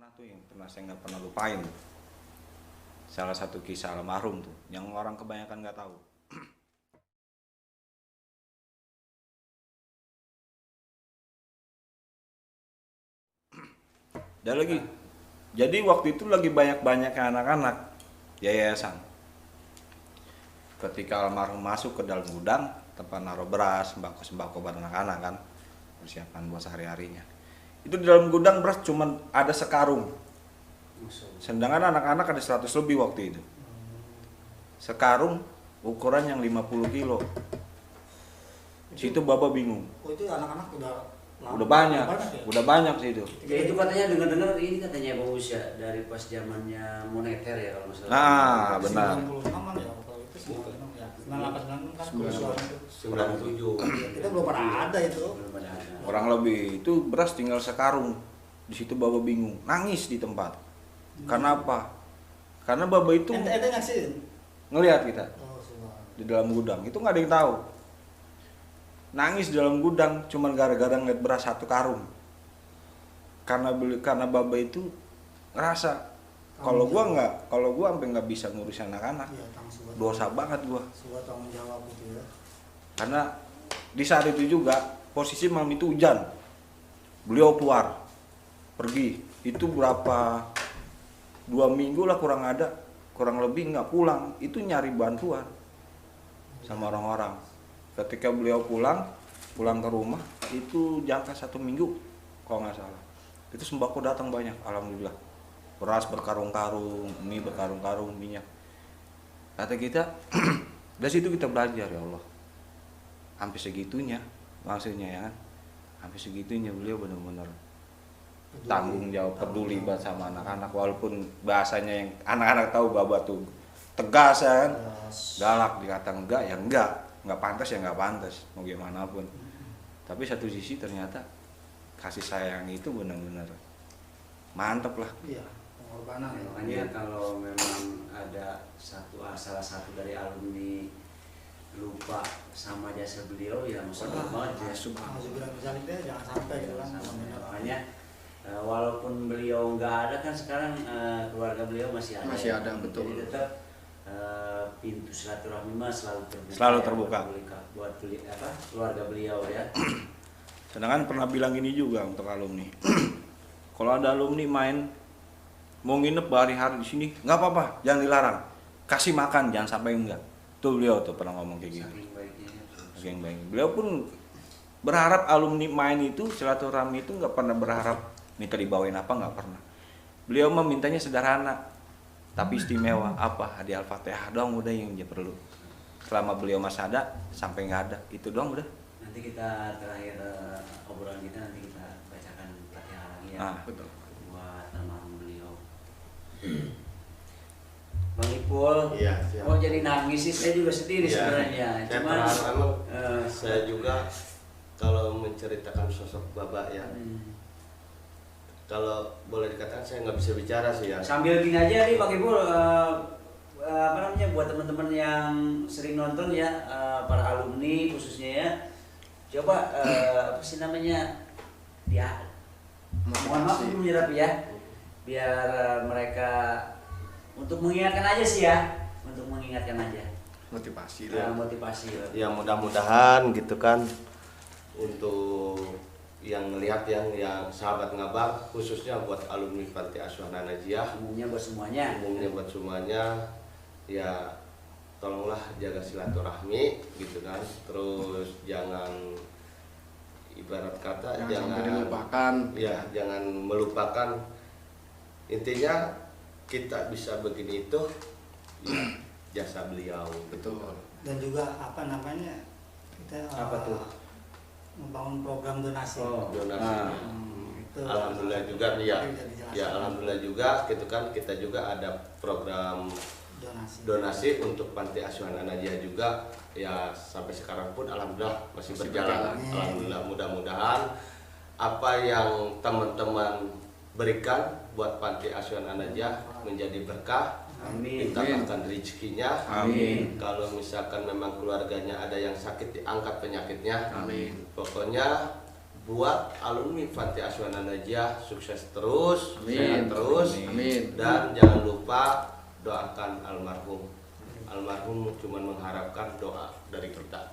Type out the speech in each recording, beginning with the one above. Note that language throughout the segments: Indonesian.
pernah tuh yang pernah saya nggak pernah lupain. Salah satu kisah almarhum tuh, yang orang kebanyakan nggak tahu. Dan lagi, jadi waktu itu lagi banyak-banyak anak-anak yayasan. Ketika almarhum masuk ke dalam gudang, tempat naruh beras, sembako-sembako buat anak-anak kan, persiapan buat sehari-harinya. Itu di dalam gudang beras cuman ada sekarung. Sedangkan anak-anak ada 100 lebih waktu itu. Sekarung ukuran yang 50 kilo. Situ Baba bingung. Oh, itu anak-anak Udah banyak, ya? udah banyak sih itu. Ya itu katanya dengar-dengar ini katanya bagus ya dari pas zamannya moneter ya kalau nggak salah. Nah, benar. 96-an ya kalau itu 96 ya. 98 kan 97. Kita belum pernah ada itu. Belum ada. Orang lebih itu beras tinggal sekarung. Di situ Baba bingung, nangis di tempat. Karena apa? Karena Baba itu Ente nyaksin? ngelihat kita Oh, subhanallah. di dalam gudang. Itu nggak ada yang tahu. Nangis di dalam gudang cuman gara-gara ngeliat beras satu karung. Karena Baba itu ngerasa kalau gua sampai nggak bisa ngurus anak-anak, Iya, tanggung dosa banget gua. sebuah tanggung jawab gitu ya. Karena di saat itu juga posisi malam itu hujan. Beliau keluar pergi. Itu berapa 2 minggu lah kurang lebih nggak pulang. Itu nyari bantuan sama orang-orang. Ketika beliau pulang ke rumah itu jangka 1 minggu kalau nggak salah. Itu sembako datang banyak, alhamdulillah. Beras berkarung-karung, mie berkarung-karung, minyak. Kata kita dari situ kita belajar, ya Allah. Sampai segitunya maksudnya ya kan. Sampai segitunya beliau benar-benar tanggung jawab, peduli banget sama anak-anak, walaupun bahasanya yang anak-anak tahu Baba tuh tegas ya kan. Galak, dikata enggak pantas ya nggak pantas, mau gimana pun. Tapi satu sisi ternyata kasih sayang itu benar-benar mantep lah. Iya, pengorbanan ya. Makanya kalau memang ada salah satu dari alumni lupa sama jasa beliau ya maksudnya banget ya. Masih bilang misalnya deh, jangan sampai gitu kan. Makanya walaupun beliau nggak ada kan sekarang keluarga beliau masih ada. Masih ada, betul. Jadi tetap pintu silaturahmi mah selalu terbuka buat keluarga beliau ya. Sedangkan pernah bilang ini juga untuk alumni. Kalau ada alumni main mau nginep berhari-hari di sini, nggak apa-apa, jangan dilarang. Kasih makan, jangan sampai enggak. Tuh beliau tuh pernah ngomong kayak gitu. Saking baiknya. Saking baik. Beliau pun berharap alumni main itu silaturahmi itu nggak pernah berharap minta dibawain apa, nggak pernah. Beliau memintanya sederhana tapi istimewa, apa hadiah Al-Fatihah doang udah yang dia perlu. Selama beliau masih ada sampai nggak ada, itu doang udah. Nanti kita terakhir obrolan kita nanti kita bacakan Fatihah lagi ya. Betul. Buat almarhum beliau. Bang Ipul, Iya, siap. oh jadi nangis sih, saya juga sedih Iya. sebenarnya. Saya Cuman pernah saya juga kalau menceritakan sosok Baba ya, kalau boleh dikatakan saya nggak bisa bicara sih ya. sambil gini aja nih Bang Ipul, apa namanya buat teman-teman yang sering nonton ya, para alumni khususnya ya, coba apa sih namanya dia, mohon maaf belum menyerap ya, biar mereka untuk mengingatkan aja sih ya, untuk mengingatkan aja. Motivasi lah. Motivasi. Ya mudah-mudahan gitu kan untuk yang melihat yang sahabat ngabang khususnya buat alumni Panti Asuhan An-Najiyah, Umumnya buat semuanya. umumnya buat semuanya ya tolonglah jaga silaturahmi gitu kan, terus jangan ibarat kata Jangan sampai dilupakan. ya jangan melupakan, intinya kita bisa begini itu ya, jasa beliau. Betul. Dan juga apa namanya, kita Apa tuh? membangun program donasi. Oh. Donasi. Itu Alhamdulillah juga nih ya. Bisa dijelaskan. Ya alhamdulillah juga gitu kan, kita juga ada program donasi untuk Panti Asuhan An-Najiyah juga ya, sampai sekarang pun alhamdulillah masih berjalan. berjalan. Alhamdulillah, mudah-mudahan apa yang teman-teman berikan buat Panti Asuhan An-Najiyah menjadi berkah. Amin. Ditambahkan rezekinya. Amin. Kalau misalkan memang keluarganya ada yang sakit, diangkat penyakitnya. Amin. Pokoknya buat alumni Panti Asuhan An-Najiyah sukses terus, Amin. sehat terus, Amin. dan jangan lupa doakan almarhum. Almarhum cuma mengharapkan doa dari kita.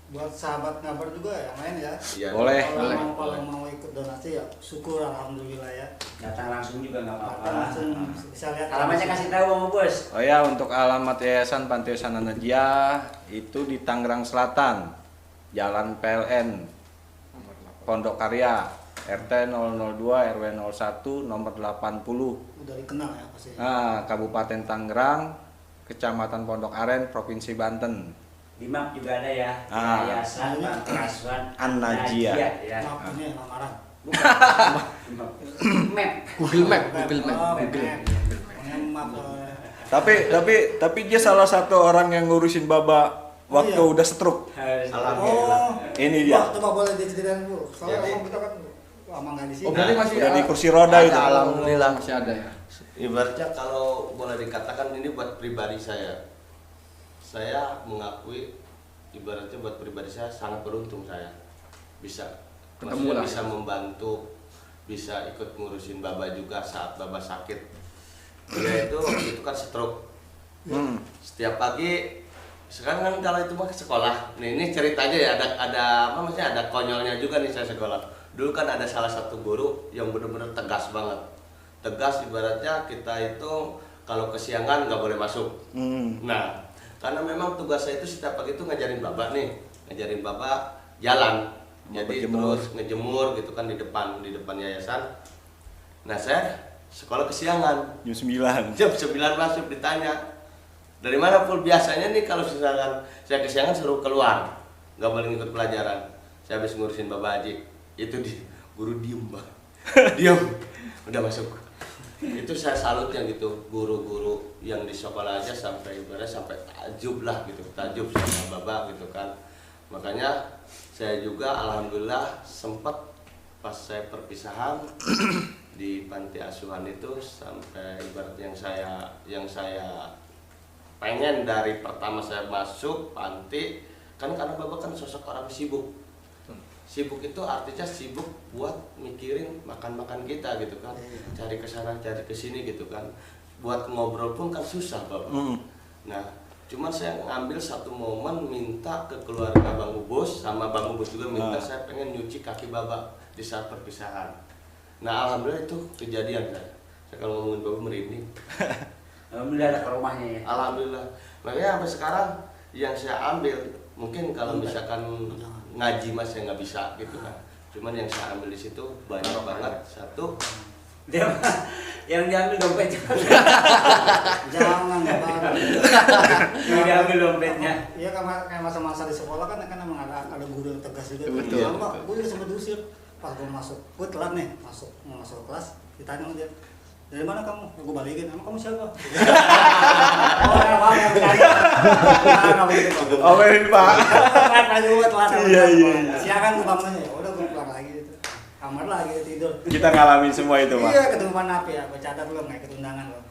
Buat sahabat ngabar juga yang lain ya. Iya. Boleh. Kalau mau ikut donasi ya syukur alhamdulillah ya. Datang langsung juga nggak apa-apa. Kita langsung bisa lihat Alamatnya kasih tahu Bang Bos. Oh ya, untuk alamat Yayasan Panti Asuhan An-Najiyah itu di Tangerang Selatan, Jalan PLN, Pondok Karya, RT 002 RW 01 nomor 80. udah dikenal ya pasti. Nah, Kabupaten Tangerang, Kecamatan Pondok Aren, Provinsi Banten. Di map juga ada ya. Ah. Yayasan Panti Asuhan An-Najiyah. ya. Maaf ini lamaran. Map. Google Map, Google Map, Oh, Google map. Map. Pokoknya maaf. Tapi dia salah satu orang yang ngurusin Baba waktu iya. udah stroke. Alhamdulillah. Ini dia. Wah, coba boleh diceritain dulu. Soalnya Jadi- emang kita kan lama nggak di sini. Oh, berarti masih Udah di kursi roda ada, itu. alhamdulillah masih ada ya. Ibaratnya kalau boleh dikatakan ini buat pribadi saya mengakui ibaratnya buat pribadi saya sangat beruntung saya bisa Ketemu lah. bisa membantu, bisa ikut ngurusin Baba juga saat Baba sakit. Dia itu waktu itu kan stroke. Setiap pagi sekarang kan kalau itu mah ke sekolah. Ini ceritanya ya ada apa maksudnya ada konyolnya juga nih saya sekolah. Dulu kan ada salah satu guru yang benar-benar tegas banget. Tegas ibaratnya kita itu kalau kesiangan nggak boleh masuk. Nah, karena memang tugas saya itu setiap pagi itu ngajarin Baba nih, ngajarin Baba jalan. Jadi berjemur. terus ngejemur gitu kan di depan yayasan. Nah, saya sekolah kesiangan. Jam 9. Jam 9 masuk ditanya. Dari mana pun biasanya nih kalau misalkan saya kesiangan suruh keluar. Nggak boleh ngikut pelajaran. Saya habis ngurusin Baba Haji. Itu di guru diem, Bang. Diem. Udah masuk. Itu saya salutnya gitu, guru-guru yang di sekolah aja sampai ibaratnya sampai takjub lah gitu, takjub sama Baba gitu kan. Makanya saya juga alhamdulillah sempat pas saya perpisahan di panti asuhan itu sampai ibarat yang saya pengen dari pertama saya masuk panti kan karena Baba kan sosok orang sibuk. Sibuk itu artinya sibuk buat mikirin makan-makan kita gitu kan, cari ke sana cari ke sini gitu kan, buat ngobrol pun kan susah Bapak. Nah cuman saya ngambil satu momen minta ke keluarga Bang Ubus sama Bang Ubus juga minta saya pengen nyuci kaki Bapak di saat perpisahan. Nah alhamdulillah itu kejadian saya kalau ngomongin Bapak merinding. Alhamdulillah ada ke rumahnya ya. Alhamdulillah. Makanya sampai sekarang yang saya ambil mungkin kalau misalkan ngaji mas saya nggak bisa gitu kan. Cuman yang saya ambil di situ banyak banget. Satu, Dia yang diambil dompetnya. Jangan nggak apa. Yang diambil dompetnya. Iya kayak masa-masa di sekolah kan emang ada guru yang tegas juga. Betul. Sama Pak, gue juga sempat diusir pas gue masuk. Gue telat nih mau masuk kelas. Ditanya sama dia, dari mana kamu? Gue balikin. Emang kamu siapa? Oh ya Pak, yang tadi. Oh, ini Pak. Gue telat. Iya. Siakan gue bangunnya. Ya udah gue pulang lagi gitu. Kamar lagi tidur. Kita ngalamin semua itu, Pak. Iya ketemu Pak Napi ya. Gue catat belum nggak ikut undangan loh.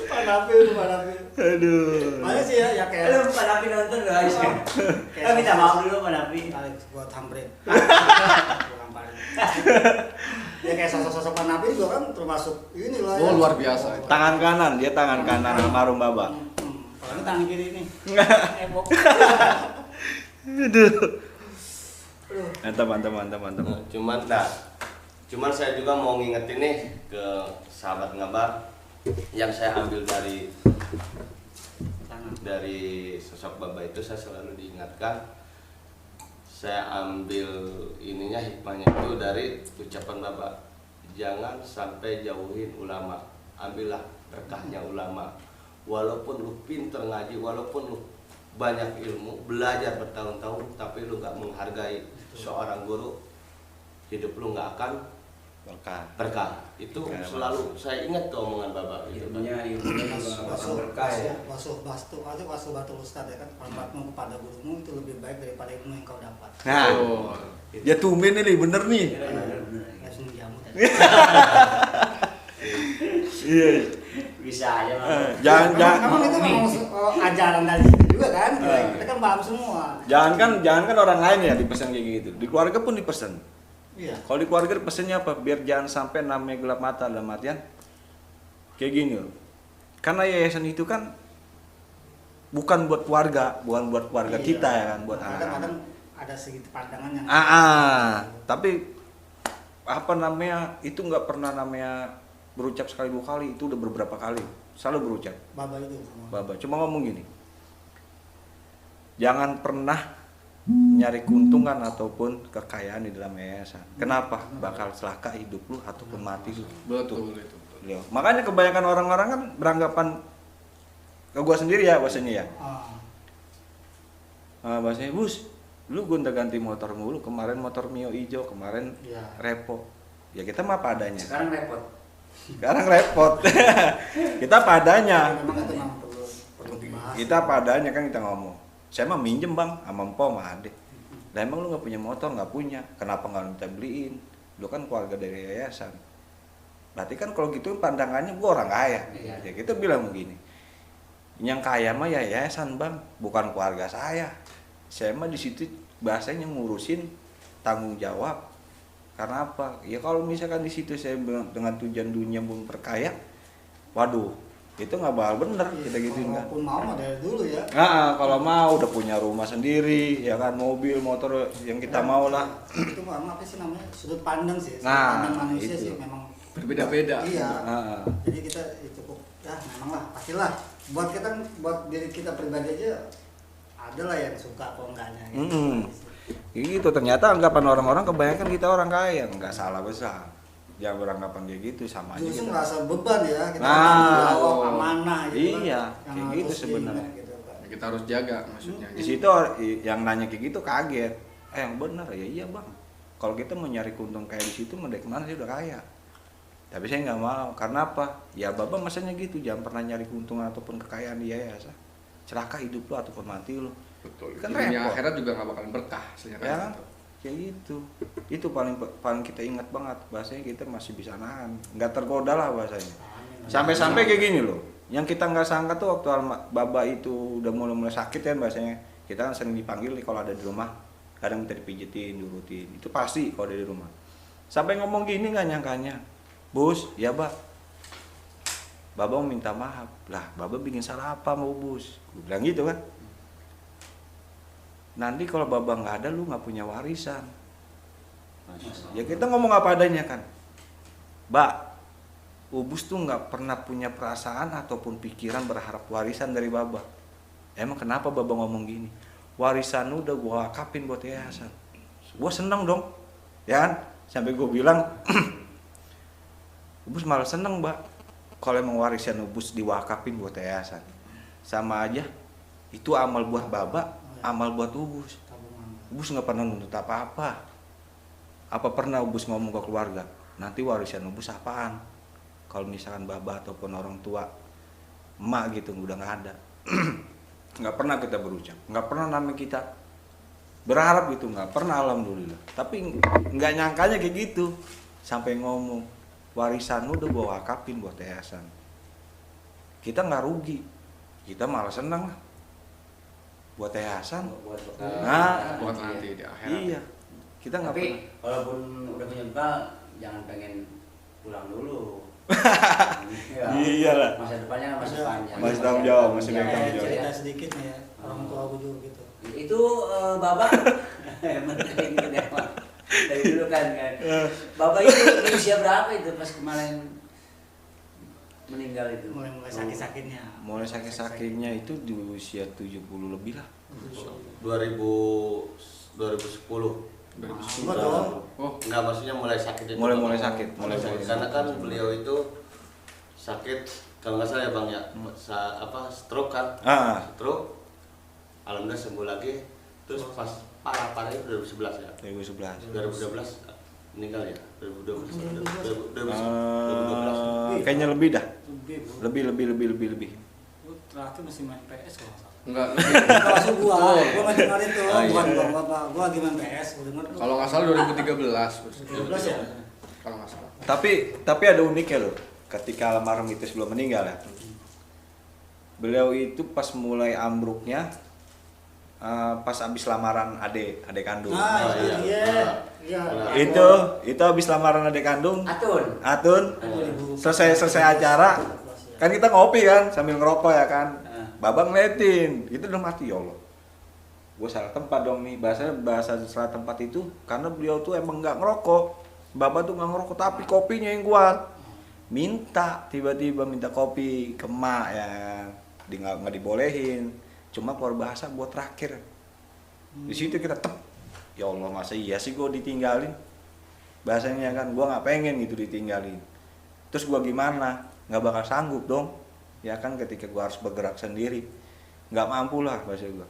Pak Napi itu Pak Napi. Aduh. Makanya sih ya kayak. Lu Pak Napi nonton guys. Kita minta maaf dulu Pak Napi. Alex buat hambre. Gua lamparin. Ya kayak sosok-sosok Pak Napi juga kan termasuk inilah. Oh, luar biasa. Tangan kanan, dia tangan kanan almarhum Baba. Kalau ini tangan kiri nih. Ebok. Aduh. Mantap. cuman saya juga mau ngingetin nih ke sahabat ngabar yang saya ambil dari sosok Baba itu saya selalu diingatkan. Saya ambil ininya hikmahnya itu dari ucapan Baba. Jangan sampai jauhin ulama. Ambillah berkahnya ulama. Walaupun lu pinter ngaji, walaupun lu banyak ilmu, belajar bertahun-tahun, tapi lu nggak menghargai seorang guru, hidup lu nggak akan berkah. Itu selalu saya ingat tuh omongan Baba gitu kan. Ilmunya juga bakal berkah ya. Wasuh batu ustad ya kan. Hormatmu kepada gurumu itu lebih baik daripada ilmu yang kau dapat. Nah, ya tumben nih, bener nih. Langsung jamu tadi. Iya. Bisa aja Bang. Jangan. Emang itu memang ajaran dari juga kan. Kita kan paham semua. Jangan kan orang lain ya dipesan kayak gitu. Di keluarga pun dipesan. Iya. Kalau di keluarga pesannya apa? Biar jangan sampai namanya gelap mata dalam artian kayak gini loh. Karena yayasan itu kan bukan buat keluarga, bukan buat keluarga Iya. kita ya kan, buat Kadang-kadang anak-anak. ada sedikit pandangan yang Tapi apa namanya itu nggak pernah namanya berucap sekali 2 kali, itu udah beberapa kali selalu berucap. baba itu. Baba cuma ngomong gini, jangan pernah nyari keuntungan ataupun kekayaan di dalam yayasan. Kenapa? Bakal celaka hidup lu ataupun mati lu. Betul itu. Beliau. Makanya kebanyakan orang-orang kan beranggapan ke gua sendiri ya bahasanya ya. Bahasanya, "Bus, lu gonta-ganti motor mulu. Kemarin motor Mio hijau, kemarin Iya. Repo." Ya kita mah padanya. Sekarang repot. Sekarang repot. Kita padanya. Memang itu memang perlu dibahas. Kita padanya kan kita ngomong. Saya mah minjem bang, sama empo sama adek. Lah emang lu nggak punya motor? Nggak punya. Kenapa nggak minta beliin? Lu kan keluarga dari yayasan. Berarti kan kalau gitu pandangannya gua orang kaya. Iya. Ya kita bilang begini. Yang kaya mah ya yayasan bang, bukan keluarga saya. Saya mah di situ bahasanya ngurusin tanggung jawab. Karena apa? Ya kalau misalkan di situ saya dengan tujuan dunia belum perkaya, waduh, itu nggak bakal bener kita gituin kan. Walaupun mau mah dari dulu ya. Kalau mau udah punya rumah sendiri, ya kan mobil, motor yang kita mau lah. Itu apa sih namanya? Sudut pandang sih. Sudut Nah, pandang manusia itu. sih memang Berbeda-beda. Iya. Nah, Jadi kita ya cukup ya memang lah pastilah buat diri kita pribadi aja ada lah yang suka apa enggaknya gitu. gitu ternyata anggapan orang-orang kebanyakan kita orang kaya, nggak salah besar. Jangan beranggapan kayak gitu sama aja Justru kita. merasa beban ya kita Nah, tanggung jawab amanah gitu iya, kan, yang kayak harus gitu sebenarnya. diingat gitu kan. Ya, kita harus jaga maksudnya. Di situ yang nanya kayak gitu kaget. Yang benar ya iya bang. Kalau kita mau nyari keuntungan kayak di situ, mendek mana sih udah kaya. Tapi saya nggak mau. Karena apa? Ya bapak masanya gitu. Jangan pernah nyari keuntungan ataupun kekayaan di yayasan. Celaka hidup lu ataupun mati lu. Betul. Kan Di dunia repot. akhirat juga nggak bakalan berkah sebenarnya. Ya kan? Kayak gitu. Itu paling kita ingat banget. Bahasanya kita masih bisa nahan. Nggak tergoda lah bahasanya. Sampai-sampai kayak gini loh. Yang kita nggak sangka tuh waktu baba itu udah mulai sakit kan bahasanya. Kita kan sering dipanggil nih kalau ada di rumah. Kadang minta dipijitin, diurutin. Itu pasti kalau ada di rumah. Sampai ngomong gini nggak nyangkanya. Bos, ya bak. Baba mau minta maaf. Lah, Baba bikin salah apa mau bos? Gue bilang gitu kan. Nanti kalau Baba nggak ada, lu nggak punya warisan. Ya kita ngomong apa adanya kan. Mbak, Ubus tuh nggak pernah punya perasaan ataupun pikiran berharap warisan dari Baba. Emang kenapa Baba ngomong gini? Warisan lu udah gua wakafin buat yayasan. Gua seneng dong, ya kan? Sampai gua bilang, Ubus malah seneng mbak. Kalau emang warisan Ubus diwakafin buat yayasan, sama aja. Itu amal buat Baba, amal buat Ubus. Ubus nggak pernah nuntut apa-apa. Apa pernah Ubus ngomong ke keluarga? Nanti warisan Ubus apaan? Kalau misalkan Baba ataupun orang tua, emak gitu udah nggak ada. Nggak pernah kita berucap, nggak pernah namanya kita berharap gitu, nggak pernah alhamdulillah. Tapi nggak nyangkanya kayak gitu, sampai ngomong warisan udah gua wakafin buat yayasan. Kita nggak rugi, kita malah senang lah buat yayasan. Nah, buat nanti di akhirat. Iya, kita nggak Tapi pernah. walaupun udah punya bekal, jangan pengen pulang dulu. Ya, Iyalah. masa depannya masih Ada. panjang. Masih tanggung jawab, masih Iya, tanggung Kayak jawab. cerita sedikit nih ya orang tua aku juga gitu. Itu Baba emang kayak gitu deh, Pak. Dari dulu kan. Baba itu di usia berapa itu pas kemarin meninggal itu? Mulai sakit-sakitnya. Mulai sakit-sakitnya itu di usia 70 lebih lah. 2010. Enggak dong. Oh, Enggak, maksudnya mulai sakit itu. Mulai sakit, mulai sakit. Karena kan beliau itu sakit kalau nggak salah ya bang ya, stroke kan, Ah, stroke. Alhamdulillah sembuh lagi. Terus pas parah itu 2011 ya. 2011. 2012 meninggal ya. 2012. 2012. Kayaknya lebih dah. Lebih, Bu. Lebih. Lu terakhir masih main PS kalau nggak salah. enggak. Maksud gua nggak dengar itu, Ah, iya. bukan bapak, gua lagi main PS, gua dengar. Kalau nggak salah 2013. 2013 ya. Kalau nggak salah. Tapi ada uniknya loh. Ketika almarhum itu sebelum meninggal ya. Beliau itu pas mulai ambruknya pas abis lamaran adik kandung. Nah, iya. iya. Itu abis lamaran adik kandung. Atun. Selesai acara kan kita ngopi kan sambil ngerokok ya kan. Babang ngeliatin, itu udah mati ya Allah. Gue salah tempat dong nih, bahasa salah tempat itu karena beliau tuh emang nggak ngerokok. Bapak tuh nggak ngerokok tapi kopinya yang kuat. Tiba-tiba minta kopi ke emak ya, nggak dibolehin. Cuma keluar bahasa buat terakhir. Di situ kita ya Allah masa iya sih gue ditinggalin. Bahasanya kan gue nggak pengen gitu ditinggalin. Terus gue gimana? Nggak bakal sanggup dong. Ya kan ketika gue harus bergerak sendiri, nggak mampu lah bahasa gue.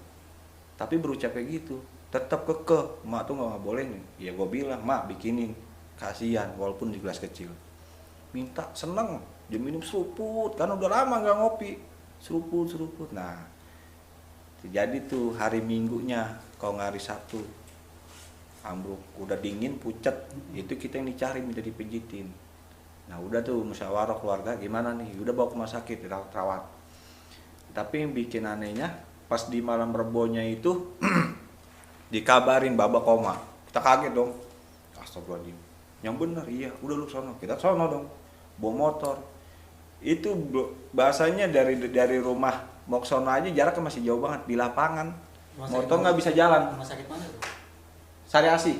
Tapi berucap kayak gitu, tetap kekeh. Mak tuh nggak boleh nih. Ya gue bilang, mak bikinin, kasihan walaupun di gelas kecil. Minta seneng, dia minum seruput karena udah lama nggak ngopi. Seruput. Nah, jadi tuh hari Minggunya, kalau nggak hari Sabtu, ambruk, udah dingin, pucet, itu kita yang dicari minta dipijitin. Nah udah tuh musyawarah keluarga gimana nih, udah bawa ke rumah sakit dirawat. Tapi yang bikin anehnya pas di malam Rebonya itu dikabarin babak koma. Kita kaget dong. Astagfirullahaladzim. Yang benar iya, udah lu sono. Kita sono dong. Bawa motor. Itu bahasanya dari rumah mau ke sono aja jaraknya masih jauh banget di lapangan. Motor nggak bisa jalan. Rumah sakit mana tuh? Sari Asi.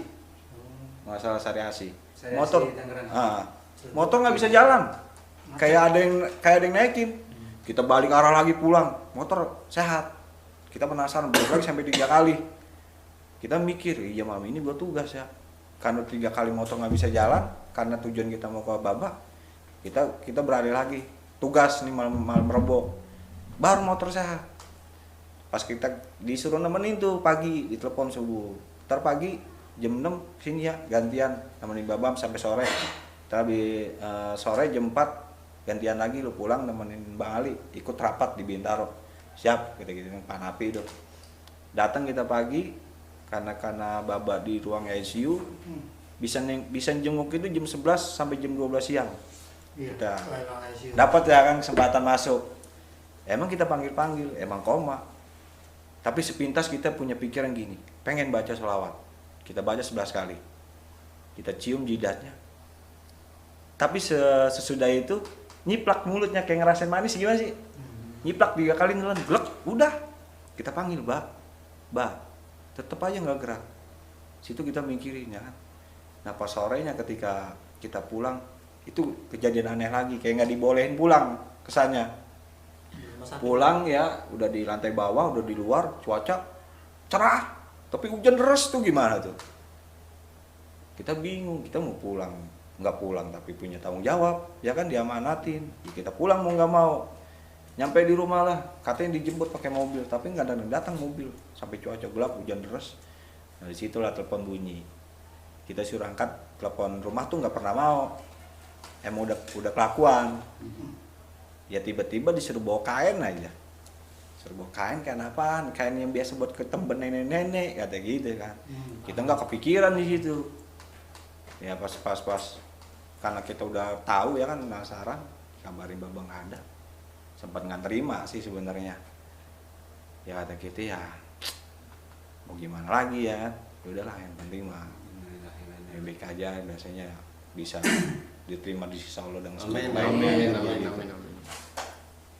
Masalah Sari Asi. Sari Asi, Motor. Tangerang. Motor nggak bisa jalan, kayak ada yang naikin. Kita balik arah lagi pulang, motor sehat. Kita penasaran, balik lagi sampai 3 kali. Kita mikir, iya malam ini buat tugas ya. Karena 3 kali motor nggak bisa jalan, karena tujuan kita mau ke Babak, kita beralih lagi. Tugas nih malam Rebo, baru motor sehat. Pas kita disuruh nemenin tuh pagi, ditelepon subuh. Ntar pagi jam 6 sini ya, gantian nemenin Babam sampai sore. Tapi sore jam 4 gantian lagi lu pulang nemenin Bang Ali ikut rapat di Bintaro. Siap gitu Pak Napi itu. Datang kita pagi karena Baba di ruang ICU bisa jenguk itu jam 11 sampai jam 12 siang. Iya. Kita dapat ya kan kesempatan masuk. Emang kita panggil emang koma. Tapi sepintas kita punya pikiran gini, pengen baca sholawat. Kita baca 11 kali. Kita cium jidatnya. Tapi sesudah itu nyiplak mulutnya kayak ngerasain manis gimana sih? Nyiplak 3 kali nelan, glek, udah. Kita panggil, Mbak. Tetep aja nggak gerak. Situ kita mikirin ya kan. Nah pas sorenya ketika kita pulang, itu kejadian aneh lagi, kayak nggak dibolehin pulang kesannya. Pulang ya, udah di lantai bawah, udah di luar, cuaca cerah, tapi hujan deras tuh gimana tuh? Kita bingung, kita mau pulang. Nggak pulang tapi punya tanggung jawab ya kan, diamanatin ya kita pulang mau nggak mau. Nyampe di rumah lah katanya dijemput pakai mobil tapi nggak ada yang datang mobil sampai cuaca gelap hujan deras. Nah disitulah telepon bunyi, kita suruh angkat, telepon rumah tuh nggak pernah mau, emang udah kelakuan. Ya tiba-tiba disuruh bawa kain aja, suruh bawa kain apaan, kain yang biasa buat ketemben nenek-nenek kata gitu kan. Kita nggak kepikiran di situ. Ya pas karena kita udah tahu ya kan, penasaran, kabarin Babang nggak ada. Sempat nggak terima sih sebenarnya. Ya kata kita ya mau gimana lagi ya kan. Ya udahlah yang penting mah baik aja, biasanya bisa diterima di sisi Allah dengan Amin.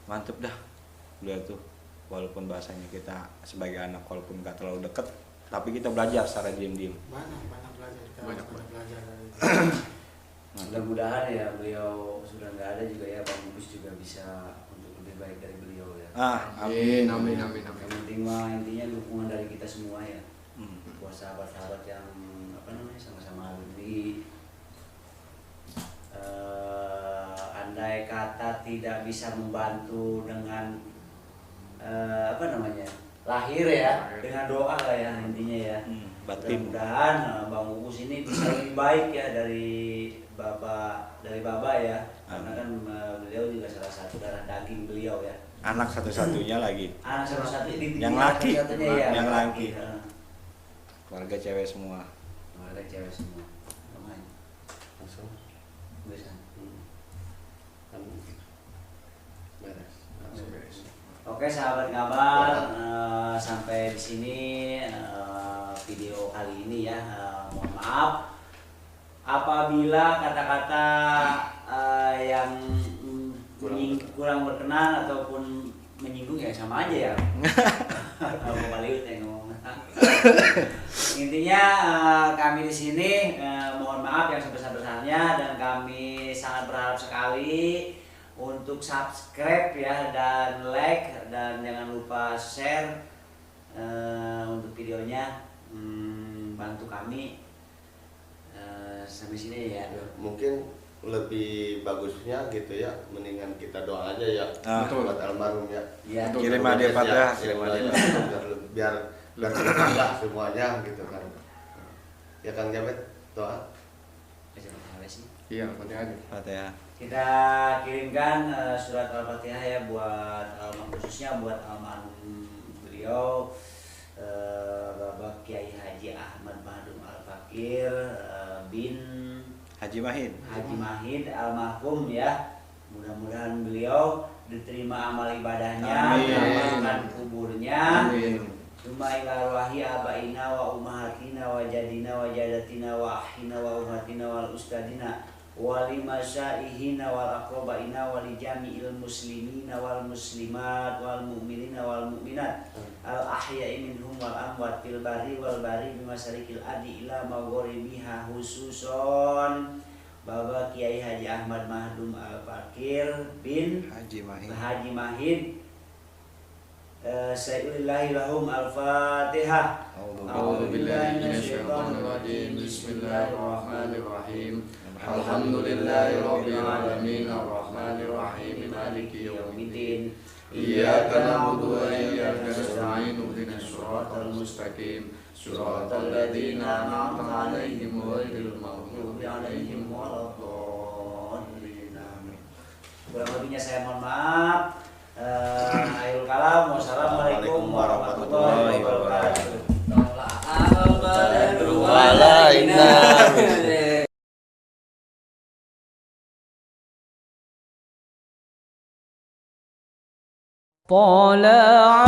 Mantep dah. Udah tuh walaupun bahasanya kita sebagai anak walaupun nggak terlalu deket, tapi kita belajar secara diam-diam. Banyak belajar. Banyak belajar dari Mudah-mudahan ya beliau sudah nggak ada juga ya, Pak Bungkus juga bisa untuk lebih baik dari beliau ya. Amin. Yang penting mah intinya dukungan dari kita semua ya. Buat sahabat-sahabat yang sama-sama alumni. Andai kata tidak bisa membantu dengan lahir ya, dengan doa lah ya intinya ya. Batin. Mudah-mudahan Bang Bungkus ini bisa lebih baik ya dari Baba ya, karena kan beliau juga salah satu darah daging beliau ya. Anak satu-satunya lagi. Anak salah satu Yang laki. ya, Yang laki. Ya. Keluarga cewek semua. Ada cewek semua. Namanya. Langsung Bisa. beres. Oke sahabat ngabar, sampai di sini video kali ini ya. Mohon maaf apabila kata-kata yang kurang berkenan ataupun menyinggung ya sama aja ya. Baliut ya ngomong. Intinya kami di sini mohon maaf yang sebesar-besarnya dan kami sangat berharap sekali untuk subscribe ya dan like dan jangan lupa share untuk videonya. Bantu kami sampai sini ya. Mungkin lebih bagusnya gitu ya, mendingan kita doa aja ya buat almarhum ya. Ya. Kirim hadiah Fatihah. Kirim hadiah biar terbuka semuanya gitu kan. Ya Kang Jamet, doa. Iya, Fatihah aja. Fatihah. Kita kirimkan surat Al-Fatihah ya buat khususnya buat almarhum beliau Bapak Kiai Haji Ahmad Mahdum Al-Fakir bin Haji Mahid almarhum ya. Mudah-mudahan beliau diterima amal ibadahnya, Amin. diamalkan kuburnya. Amin. Summa ila arwahi abaina wa ummahatina wa jadina wa jadatina wa ahina wa ummatina wal ustadina wa limasyaihina wal aqrabaina wa li jami'il muslimina wal muslimat wal mu'minina wal mu'minat al ahya'i minhum wal amwat fil bari wal bari bimasarikil adi ila maghribiha khususon Bapak Kiai Haji Ahmad Mahdum Al-Fakir bin Haji Mahid. Sayyulillahi lahum al-Fatihah. A'udzu billahi minasyaitonir rajim. Bismillahirrahmanirrahim. Alhamdulillahi rabbil alamin arrahmanir rahim maliki yaumiddin. Iyyaka na'budu wa iyyaka nasta'in ihdinas siratal mustaqim. Siratal ladzina an'amta 'alaihim ghairil maghdubi 'alaihim waladdallin. Kurang lebihnya saya mohon maaf. Akhirul kalam. Wassalamualaikum warahmatullahi wabarakatuh. طلع